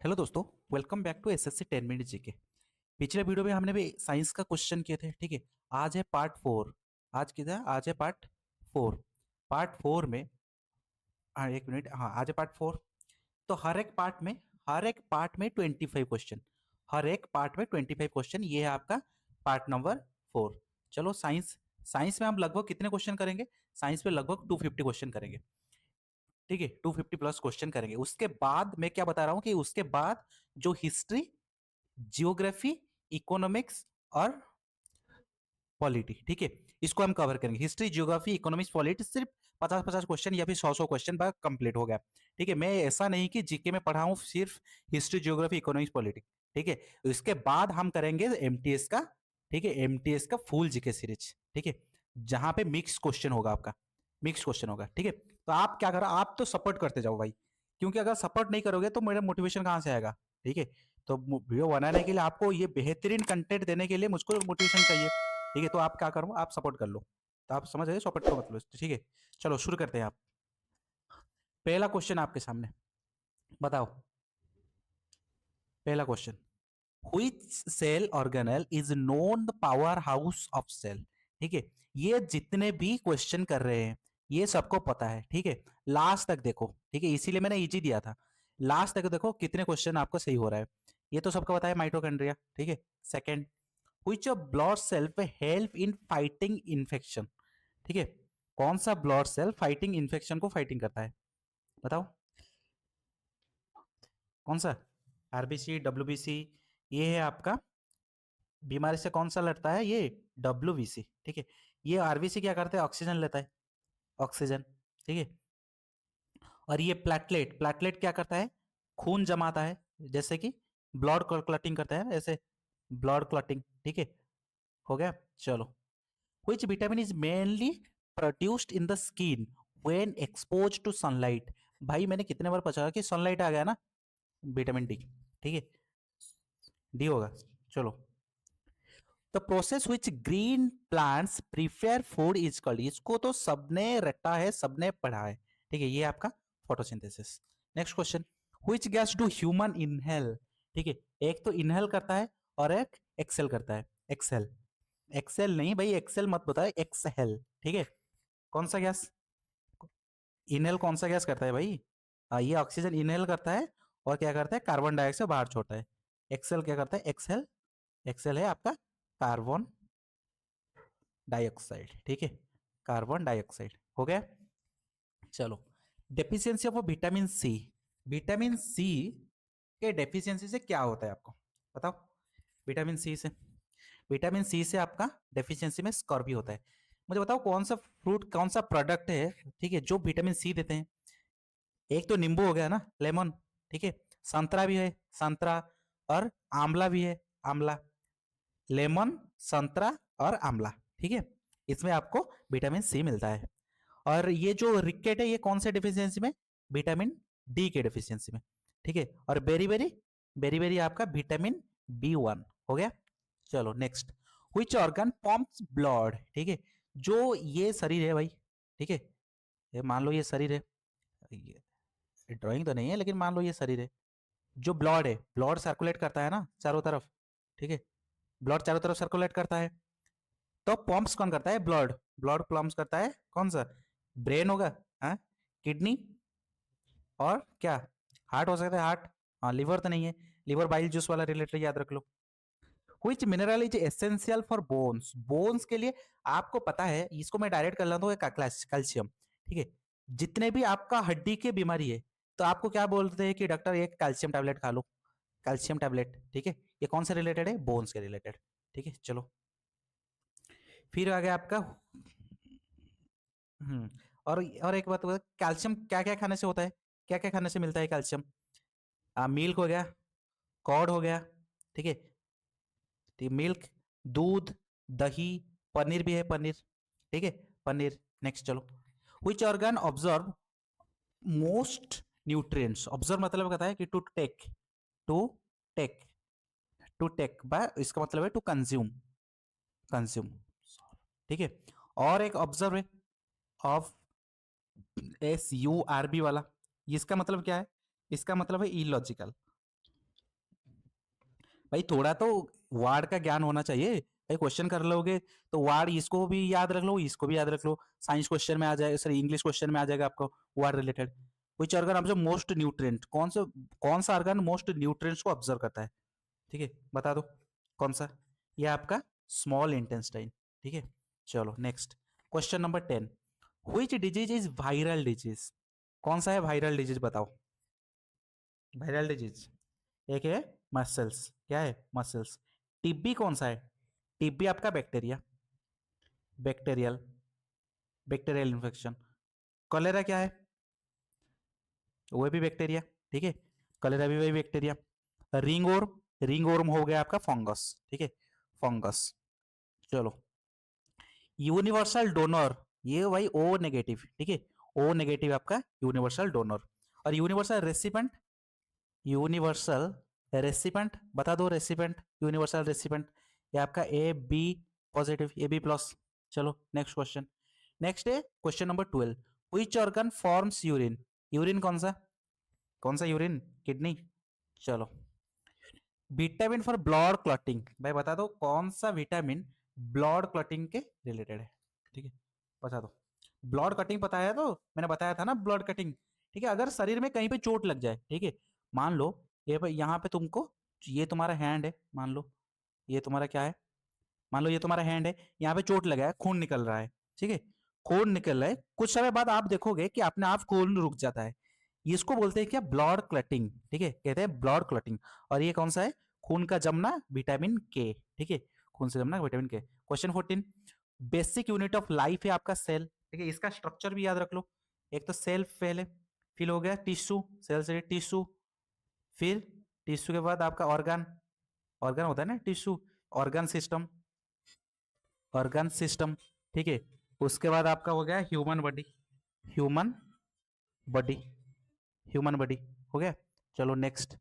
Hello दोस्तों, welcome back to SSC 10 minute GK. पिछले video में हमने भी साइंस का क्वेश्चन किए थे, ठीक है। आज है पार्ट 4। आज किधर, आज है पार्ट 4। पार्ट 4 में, हाँ एक मिनट, हाँ आज है पार्ट 4। तो हर एक पार्ट में 25 क्वेश्चन, हर एक पार्ट में 25 क्वेश्चन। ये है आपका पार्ट नंबर 4। चलो साइंस, साइंस में हम लगभग कितने क्वेश्चन करेंगे? साइंस में लगभग 250 क्वेश्चन करेंगे, ठीक है। 250 प्लस क्वेश्चन करेंगे। उसके बाद मैं क्या बता रहा हूँ कि उसके बाद जो हिस्ट्री, जियोग्राफी, इकोनॉमिक्स और पॉलिटी, ठीक है, इसको हम कवर करेंगे। हिस्ट्री, जियोग्राफी, इकोनॉमिक्स, पॉलिटी सिर्फ 50-50 क्वेश्चन या फिर 100-100 क्वेश्चन बाद कंप्लीट हो गया, ठीक है। मैं ऐसा नहीं कि जीके में पढ़ाऊं सिर्फ हिस्ट्री, जियोग्राफी, इकोनॉमिक्स, पॉलिटी, ठीक है। इसके बाद हम करेंगे एमटीएस का, ठीक है, एमटीएस का फुल जीके सीरीज, ठीक है, जहां पे मिक्स क्वेश्चन होगा, आपका मिक्स क्वेश्चन होगा, ठीक है। तो आप क्या करो, आप तो सपोर्ट करते जाओ भाई, क्योंकि अगर सपोर्ट नहीं करोगे तो मेरा मोटिवेशन कहाँ से आएगा, ठीक है। तो वीडियो बनाने के लिए, आपको ये बेहतरीन कंटेंट देने के लिए मुझको मोटिवेशन चाहिए, ठीक है। तो आप क्या करो, आप सपोर्ट कर लो। तो आप समझ रहे, सपोर्ट का मतलब, ठीक है। चलो शुरू करते हैं। आप पहला क्वेश्चन आपके सामने, बताओ। पहला question, which cell organelle is known the power house of cell, ठीक है। ये जितने भी क्वेश्चन कर रहे हैं ये सबको पता है, ठीक है। लास्ट तक देखो, ठीक है, इसीलिए मैंने इजी दिया था। लास्ट तक देखो कितने क्वेश्चन आपको सही हो रहा है। ये तो सबको पता है, माइटोकॉन्ड्रिया, ठीक है। Second, which of blood cell help in fighting infection, ठीक है। कौन सा ब्लड सेल फाइटिंग इन्फेक्शन को फाइटिंग करता है, बताओ। कौन सा? आरबीसी, डब्ल्यूबीसी, ये है आपका बीमारी से कौन सा लड़ता है, ये डब्ल्यूबीसी, ठीक है। ये आरबीसी क्या करता है, ऑक्सीजन लेता है, ऑक्सीजन, ठीक है। और ये प्लेटलेट, प्लेटलेट क्या करता है, खून जमाता है, जैसे कि ब्लड क्लॉटिंग करता है, ऐसे ब्लड क्लॉटिंग, ठीक है। हो गया, चलो। Which vitamin is mainly produced in the skin when exposed to sunlight? भाई मैंने कितने बार पूछा कि सनलाइट आ गया ना, विटामिन डी, ठीक है, डी होगा। चलो, the process which green plants prepare food is called, इसको तो सबने रटा है, सबने पढ़ा है, ठीक है। ये आपका photosynthesis. Next question, which gas do human inhale, ठीक है। एक तो इनहेल करता है और एक एक्सेल करता है, एक्सेल, एक्सेल नहीं भाई, एक्सेल मत बताए, एक्सहेल, ठीक है। कौन सा गैस इनहेल, कौन सा गैस करता है भाई? ये ऑक्सीजन इनहेल करता है और क्या करता है, कार्बन डाइऑक्साइड बाहर छोड़ता है। एक्सेल क्या करता है, एक्सेल, एक्सेल है आपका कार्बन डाइऑक्साइड, ठीक है, कार्बन डाइऑक्साइड। हो गया, चलो। Deficiency of vitamin C, vitamin C के डेफिशिएंसी से क्या होता है आपको बताओ। विटामिन सी से, विटामिन सी से आपका डेफिशिएंसी में स्कॉर्बी होता है। मुझे बताओ कौन सा फ्रूट, कौन सा प्रोडक्ट है, ठीक है, जो विटामिन सी देते हैं। एक तो नींबू हो गया ना, लेमन, ठीक है। संतरा भी है, संतरा, और आंवला भी है, आंवला। लेमन, संतरा और आंवला, ठीक है। इसमें आपको विटामिन सी मिलता है। और ये जो रिकेट है, ये कौन से डेफिशिएंसी में, विटामिन डी के डेफिशिएंसी में, ठीक है। और बेरी बेरी, बेरी बेरी आपका विटामिन बी 1। हो गया, चलो next. Which organ pumps blood, ठीक है। जो ये शरीर है भाई, ठीक है, ये मान लो ये शरीर है, ड्राइंग तो नहीं है लेकिन मान लो ये शरीर है। जो ब्लड है, ब्लड सर्कुलेट करता है ना चारों तरफ, ठीक है, ब्लड चारों तरफ सर्कुलेट करता है। तो पंप्स कौन करता है, ब्लड, ब्लड पंप्स करता है कौन सा, ब्रेन होगा, हाँ, किडनी, और क्या, हार्ट हो सकता है, हार्ट, हाँ। लिवर तो नहीं है, लिवर बाइल जूस वाला रिलेटेड याद रख लो। Which mineral is essential for bones, bones के लिए आपको पता है, इसको मैं डायरेक्ट कर लेता हूँ, कैल्शियम, ठीक है। जितने भी आपका हड्डी की बीमारी है, तो आपको क्या बोलते हैं कि डॉक्टर एक कैल्शियम टैबलेट खा लो, कैल्शियम टैबलेट, ठीक है। ये कौन से रिलेटेड है, बोन्स के रिलेटेड, ठीक है। चलो, फिर आ गया आपका, हम्म, और एक बात, कैल्शियम क्या क्या खाने से होता है, क्या क्या खाने से मिलता है कैल्शियम? मिल्क हो गया, कॉर्ड हो गया, ठीक है, मिल्क, दूध, दही, पनीर भी है, पनीर, ठीक है, पनीर। नेक्स्ट चलो, which organ observe most nutrients, observe मतलब कहता है कि to take, to take, to take by, इसका मतलब है टू कंज्यूम, कंज्यूम, ठीक है। और एक ऑब्जर्व है, ऑफ, SURB वाला, इसका मतलब क्या है, इसका मतलब है इलॉजिकल, भाई थोड़ा तो वार्ड का ज्ञान होना चाहिए। भाई क्वेश्चन कर लोगे तो वार्ड इसको भी याद रख लो, इसको भी याद रख लो। साइंस क्वेश्चन में आ जाएगा, सॉरी इंग्लिश क्वेश्चन में आ जाएगा आपको वार्ड रिलेटेड। विच ऑर्गन ऑब्जर्व मोस्ट न्यूट्रिएंट, कौन सा ऑर्गन मोस्ट न्यूट्रिएंट्स को ऑब्जर्व करता है? ठीक है, बता दो कौन सा। ये आपका स्मॉल इंटेस्टाइन। ठीक है, चलो next. Question number 10, which disease is viral disease? कौन सा है वायरल डिजीज, बताओ। वायरल डिजीज एक है मसल्स, क्या है मसल्स। टीबी कौन सा है? टीबी आपका bacteria, bacterial, bacterial infection. Cholera क्या है? वो भी बैक्टीरिया। ठीक है, कॉलेरा भी वही bacteria. Ring worm, ring worm हो गया आपका फंगस। ठीक है, फंगस। चलो, यूनिवर्सल डोनर, ये भाई ओ नेगेटिव। ठीक है, ओ नेगेटिव आपका यूनिवर्सल डोनर। और यूनिवर्सल रेसिपेंट, यूनिवर्सल रेसिपेंट बता दो। रेसिपेंट, यूनिवर्सल रेसिपेंट, ये आपका A B positive, A B plus. चलो नेक्स्ट क्वेश्चन। नेक्स्ट है question number 12, which organ forms urine? Urine कौन सा, कौन सा यूरिन? किडनी। चलो, विटामिन फॉर ब्लड क्लॉटिंग, भाई बता दो कौन सा विटामिन ब्लड क्लॉटिंग के रिलेटेड है? ठीक है, बता दो। ब्लड कटिंग पता है तो मैंने बताया था ना, ब्लड कटिंग। ठीक है, अगर शरीर में कहीं पे चोट लग जाए, ठीक है, मान लो ये यहाँ पे तुमको, ये तुम्हारा हैंड है, मान लो ये तुम्हारा क्या है, मान लो ये तुम्हारा हैंड है, यहाँ पे चोट लगा है, खून निकल रहा है। ठीक है, खून निकल रहा है, कुछ समय बाद आप देखोगे कि अपने आप खून रुक जाता है। इसको बोलते हैं क्या? Blood clotting. ठीक है, कहते हैं ब्लड क्लटिंग। और ये कौन सा है? खून का जमना, विटामिन के। ठीक है, खून से जमना विटामिन के। Question 14, basic unit of life है आपका सेल। ठीक है, इसका स्ट्रक्चर भी याद रख लो। एक तो सेल पहले, फिर हो गया टिश्यू, सेल से टिश्यू, फिर टिश्यू के बाद आपका ऑर्गन, ऑर्गन होता है ना tissue, organ system, organ system. ठीक है, उसके बाद आपका हो गया human body, human body, human body हो गया। चलो नेक्स्ट,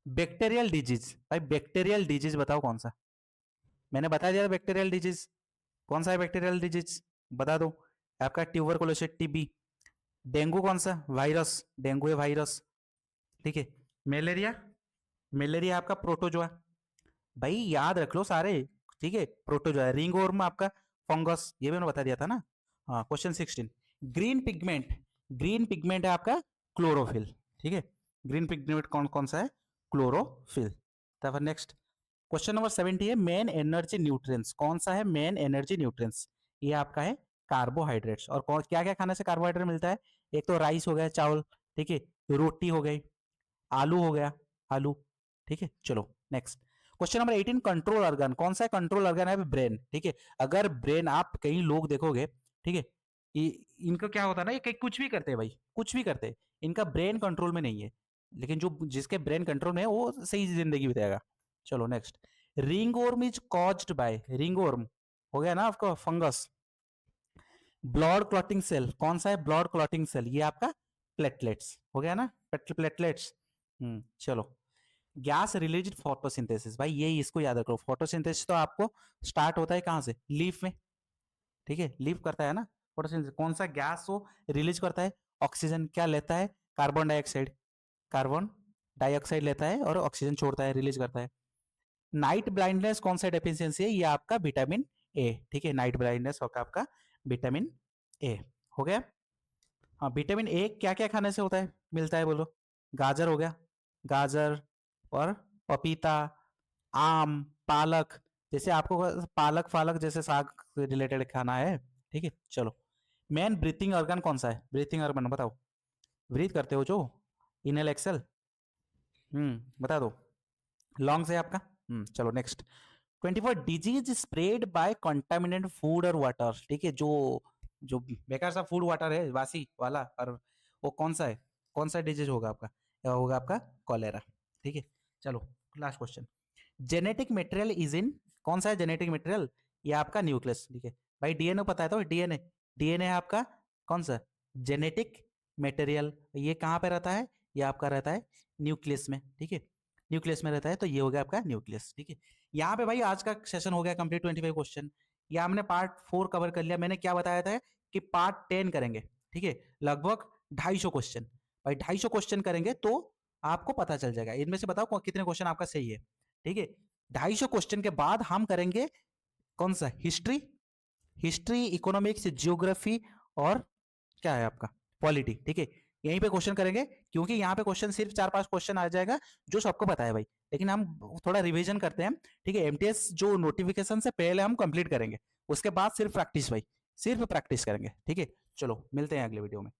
बैक्टीरियल डिजीज, भाई बैक्टीरियल डिजीज बताओ कौन सा। मैंने बता दिया बैक्टीरियल डिजीज, कौन सा है बैक्टीरियल डिजीज, बता दो। आपका ट्यूबरकुलोसिस, टीबी। डेंगू कौन सा? वायरस, डेंगू है वायरस। ठीक है, मलेरिया, मलेरिया आपका प्रोटोजोआ। भाई याद रख लो सारे। ठीक है, प्रोटोजोआ। रिंग वर्म आपका फंगस, ये भी मैंने बता दिया था ना। हाँ, question 16, green pigment, green pigment है आपका क्लोरोफिल। ठीक है, ग्रीन पिगमेंट कौन कौन सा है? क्लोरोफिल। तब नेक्स्ट, क्वेश्चन नंबर 70 है, मेन एनर्जी न्यूट्रिएंट्स, कौन सा है मेन एनर्जी न्यूट्रिएंट्स? ये आपका है कार्बोहाइड्रेट्स। और कौन क्या क्या खाने से कार्बोहाइड्रेट मिलता है? एक तो राइस हो गया, चावल। ठीक है, रोटी हो गई, आलू हो गया, आलू। ठीक है, चलो next. Question number 18, control organ, कौन सा कंट्रोल ऑर्गन है? ब्रेन। ठीक है, अगर ब्रेन, आप कई लोग देखोगे, ठीक है, इनका क्या होता है ना, ये कुछ भी करते हैं भाई, कुछ भी करते हैं, इनका ब्रेन कंट्रोल में नहीं है। लेकिन जो जिसके ब्रेन कंट्रोल में है वो सही जिंदगी बिताएगा। चलो next, ring worm is caused by, ring worm हो गया ना आपका फंगस। ब्लड क्लॉटिंग सेल कौन सा है? ब्लड क्लॉटिंग सेल, ये आपका प्लेटलेट्स हो गया ना, प्लेटलेट्स। चलो, गैस रिलीज फोटोसिंथेसिस, भाई ये इसको याद रखो। फोटोसिंथेसिस तो आपको स्टार्ट होता है कहाँ से? लीफ में। ठीक है, लीफ करता है ना फोटोसिंथेसिस। कौन सा गैस वो रिलीज करता है? ऑक्सीजन। क्या लेता है? कार्बन डाइऑक्साइड, कार्बन डाइऑक्साइड लेता है और ऑक्सीजन छोड़ता है, रिलीज करता है। नाइट ब्लाइंडनेस कौन सा डेफिशिएंसी है? ये आपका विटामिन ए। ठीक है, नाइट ब्लाइंडनेस होगा आपका विटामिन ए। हो गया। हाँ, विटामिन ए क्या क्या खाने से होता है, मिलता है बोलो। गाजर हो गया, गाजर, और पपीता, आम, पालक। जैसे आपको पालक फालक जैसे साग से रिलेटेड खाना है। ठीक है, चलो, मेन ब्रीथिंग ऑर्गन कौन सा है? ब्रीथिंग ऑर्गन बताओ, ब्रीथ करते हो जो, इनहेल एक्सेल। बता दो। लॉन्ग्स है आपका। चलो next, 24, disease spread by contaminated food और वाटर। ठीक है, जो जो बेकार सा फूड वाटर है, वासी वाला, और वो कौन सा है? कौन सा डिजीज होगा आपका? होगा आपका कॉलेरा। ठीक है, चलो last question, genetic material is in, कौन सा है जेनेटिक मटेरियल? ये आपका न्यूक्लियस। ठीक है भाई, डीएनए पता है तो, डीएनए, डीएनए है आपका कौन सा जेनेटिक मटेरियल। ये कहाँ पे रहता है? ये आपका रहता है न्यूक्लियस में। ठीक है, न्यूक्लियस में रहता है, तो ये हो गया आपका न्यूक्लियस। ठीक है, यहाँ पे भाई आज का सेशन हो गया कंप्लीट, 25 क्वेश्चन। ये हमने पार्ट 4 कवर कर लिया। मैंने क्या बताया था कि पार्ट 10 करेंगे। ठीक है, लगभग 250 क्वेश्चन। भाई 250 क्वेश्चन करेंगे तो आपको पता चल जाएगा। इनमें से बताओ कितने क्वेश्चन आपका सही है। ठीक है। 250 क्वेश्चन के बाद हम करेंगे कौन सा, हिस्ट्री, हिस्ट्री, इकोनॉमिक्स, जियोग्राफी और क्या है आपका, पॉलिटी। ठीक है, यहीं पे क्वेश्चन करेंगे, क्योंकि यहाँ पे क्वेश्चन सिर्फ 4-5 क्वेश्चन आ जाएगा जो सबको पता है भाई, लेकिन हम थोड़ा रिवीजन करते हैं। ठीक है, एमटीएस जो नोटिफिकेशन से पहले हम कंप्लीट करेंगे, उसके बाद सिर्फ प्रैक्टिस भाई, सिर्फ प्रैक्टिस करेंगे। ठीक है, चलो मिलते हैं अगले वीडियो में।